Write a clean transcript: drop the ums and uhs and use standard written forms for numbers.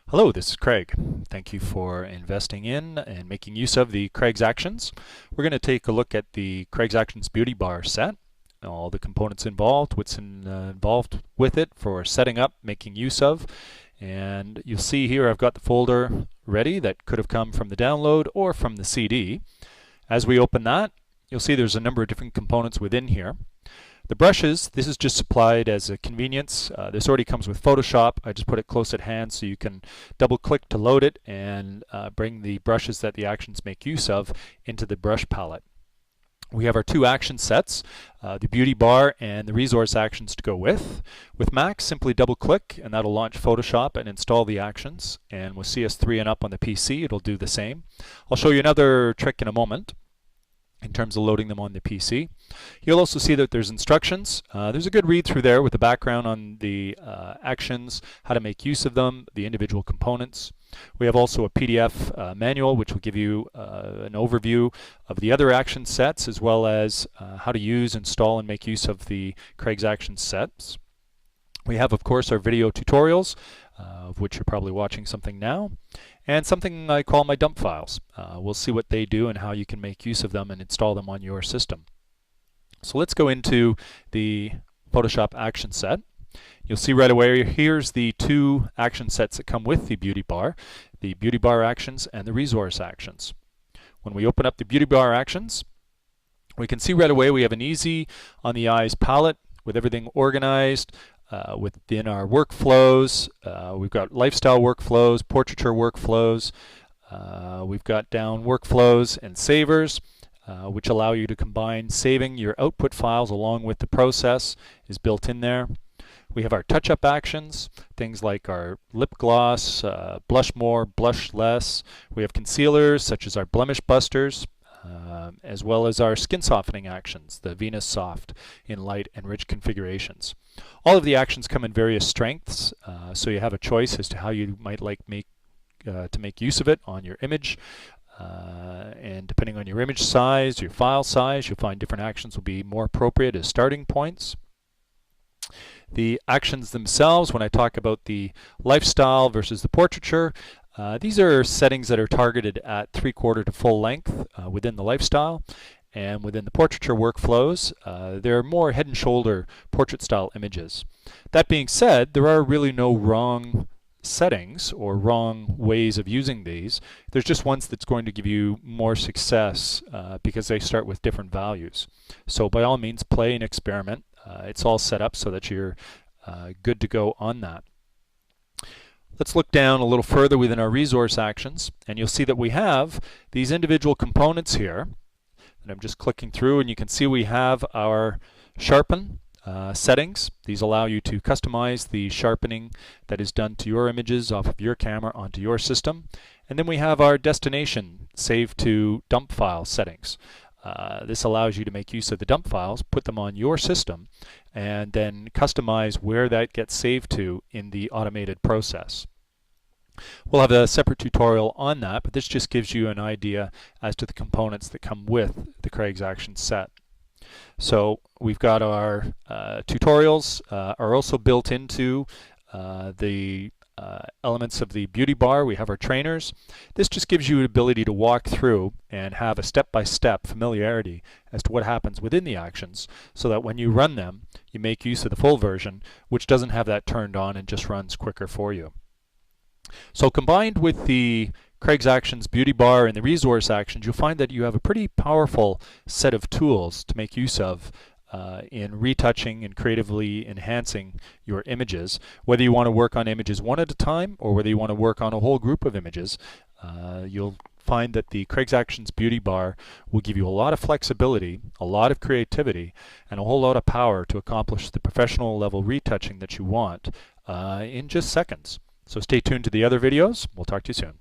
Hello, this is Craig. Thank you for investing in and making use of the Craig's Actions. We're going to take a look at the Craig's Actions Beauty Bar set, all the components involved, what's involved with it for setting up, making use of. And you'll see here I've got the folder ready that could have come from the download or from the CD. As we open that, you'll see there's a number of different components within here. The brushes, this is just supplied as a convenience. This already comes with Photoshop. I just put it close at hand so you can double click to load it and bring the brushes that the actions make use of into the brush palette. We have our two action sets, the beauty bar and the resource actions to go with. With Mac, simply double click and that'll launch Photoshop and install the actions. And with CS3 and up on the PC, it'll do the same. I'll show you another trick in a moment in terms of loading them on the PC. You'll also see that there's instructions. There's a good read through there with the background on the actions, how to make use of them, the individual components. We have also a PDF manual which will give you an overview of the other action sets as well as how to use, install, and make use of the Craig's Action sets. We have, of course, our video tutorials, of which you're probably watching something now, and something I call my dump files. We'll see what they do and how you can make use of them and install them on your system. So let's go into the Photoshop action set. You'll see right away here's the two action sets that come with the beauty bar actions and the resource actions. When we open up the beauty bar actions, we can see right away we have an easy on the eyes palette with everything organized. Within our workflows, we've got lifestyle workflows, portraiture workflows, we've got down workflows and savers, which allow you to combine saving your output files along with the process is built in there. We have our touch-up actions, things like our lip gloss, blush more, blush less. We have concealers such as our blemish busters, as well as our skin softening actions, the Venus Soft in light and rich configurations. All of the actions come in various strengths, so you have a choice as to how you might like to make use of it on your image. And depending on your image size, your file size, you'll find different actions will be more appropriate as starting points. The actions themselves, when I talk about the lifestyle versus the portraiture, these are settings that are targeted at 3/4 to full length within the lifestyle, and within the portraiture workflows, they're more head and shoulder portrait style images. That being said, there are really no wrong settings or wrong ways of using these. There's just ones that's going to give you more success because they start with different values. So by all means, play and experiment. It's all set up so that you're good to go on that. Let's look down a little further within our resource actions, and you'll see that we have these individual components here. And I'm just clicking through, and you can see we have our sharpen settings. These allow you to customize the sharpening that is done to your images off of your camera onto your system. And then we have our destination save to dump file settings. This allows you to make use of the dump files, put them on your system, and then customize where that gets saved to in the automated process. We'll have a separate tutorial on that, but this just gives you an idea as to the components that come with the Craig's Action set. So we've got our tutorials are also built into the elements of the beauty bar. We have our trainers. This just gives you an ability to walk through and have a step-by-step familiarity as to what happens within the actions so that when you run them, you make use of the full version, which doesn't have that turned on and just runs quicker for you. So combined with the Craig's Actions beauty bar and the resource actions, you'll find that you have a pretty powerful set of tools to make use of in retouching and creatively enhancing your images. Whether you want to work on images one at a time or whether you want to work on a whole group of images, you'll find that the Craig's Actions beauty bar will give you a lot of flexibility, a lot of creativity, and a whole lot of power to accomplish the professional level retouching that you want in just seconds. So stay tuned to the other videos. We'll talk to you soon.